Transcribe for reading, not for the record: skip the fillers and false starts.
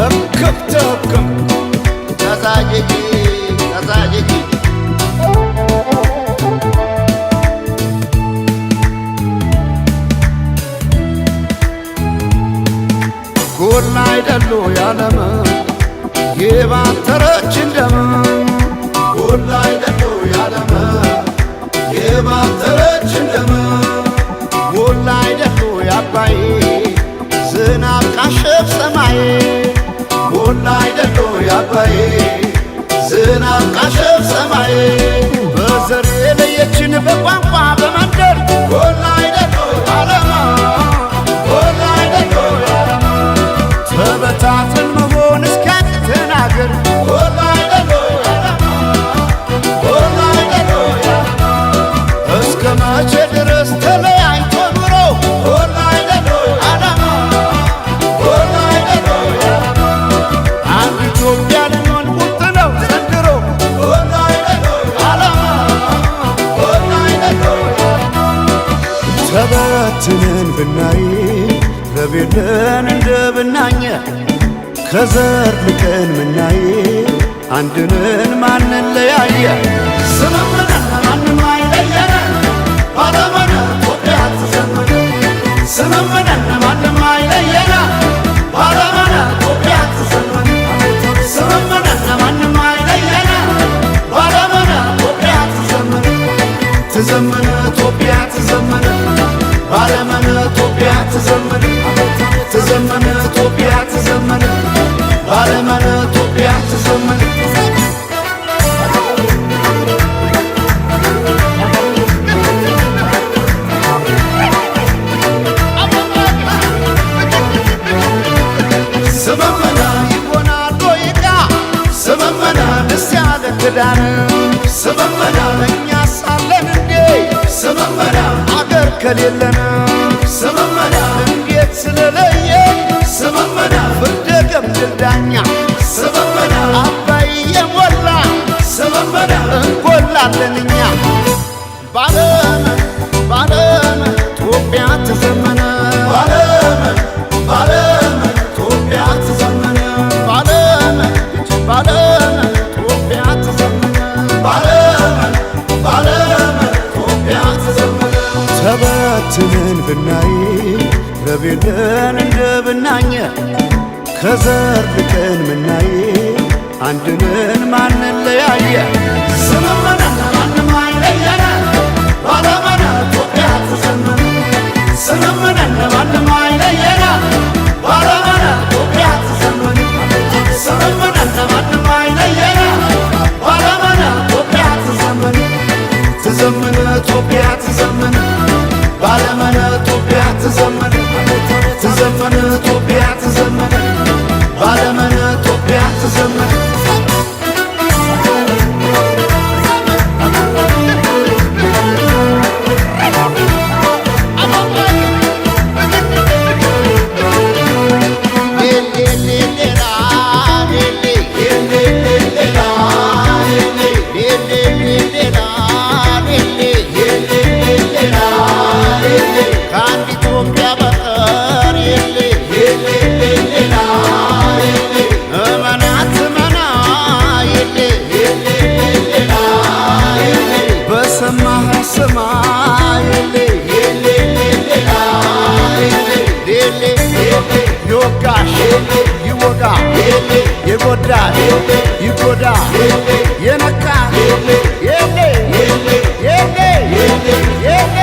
እክብትክም ተዛጅጂ ተዛጅጂ ጎላ አይደሉ ያለም የባተረች እንደም ጎላ አይደሉ ያለም የባተረች እንደም ጎላ አይደሉ ያባይ ዝናብ ካሸፍ ሰማይ ጎላ አይደሉ ያባይ ዝናብ ካሸፍ ሰማይ በዘር የለየችን በቋንቋ በመንደር ጎላ አይደሉ ያለማ ጎላ አይደሉ ያለማ ተበታትን መሆን እስኪያቅተን አገር ጎላ አይደሉ ያለማ ጎላ አይደሉ ያለማ እስከ መቼ ድረስ ተለያይቶ ኑሮ ጎላ አይደሉ ያለማ ጎላ አይደሉ ያለማ አንድ ኢትዮጵያ ልንሆን ቁርጥ ነው ዘንድሮ ጎላ አይደሉ ያለማ ጎላ አይደሉ ያለማ ተበትነን ብናይ ረቤለን እንደ ብናኘ ከዘር ልቀን ምናይ አንድነን ማንን ለያየ ስምምነን ማንም አይለየነ ባለመነ ኢትዮጵያ ትዘምነ ስምምነን ማንም አይለየነ ባለመነ ኢትዮጵያ ትዘምነ ስምምነን ማንም አይለየነ ባለመነ ኢትዮጵያ ትዘምነ ትዘምነ ኢትዮጵያ ትዘምነ ባለመነ ኢትዮጵያ ትዘምነ ትዘምነ ኢትዮጵያ ትዘምነ ባለመነ ኢትዮጵያ ትዘምነ ስመመና ይሆናል ዶይቃ ስመመና ደስ ያለ ክዳን ስመመና እኛ ሳለን እንዴ ስመመና አገር ከሌለን ስመመና እንዴት ስለለየ ስመመና ፍርደ ገምድል ዳኛ ስመመና አባይ የሞላ ስመመና እንጎላለን እኛ ባለመን ባለመን ኢትዮጵያ ትዘመነ ባለመን ባለመን ኢትዮጵያ ትዘመነ ባለመን ባለመን ኢትዮጵያ ትዘመነ ባለመን ባለመን ኢትዮጵያ ትዘመነ ተበትነን ብናይ ረቤለን እንደ ብናኘ ከዘር ልቀን ምናይ አንድነን ማንን ለያየ ስምምነን ማንም አይለየነ ባለመነ ኢትዮጵያ ትዘመነ ስምምነን ማንም አይለየነ ባለመነ ኢትዮጵያ ትዘመነ ስምምነን ማንም አይለየነ ባለመነ ኢትዮጵያ ትዘመነ ትዘምነ ኢትዮጵያ ትዘምነ ባለመነ ኢትዮጵያ ትዘምነ ትዘምነ ኢትዮጵያ ትዘምነ ባለመነ ኢትዮጵያ ትዘምነ ይወጋ የጎዳ ይጎዳ የነካ የሌ የሌ የሌ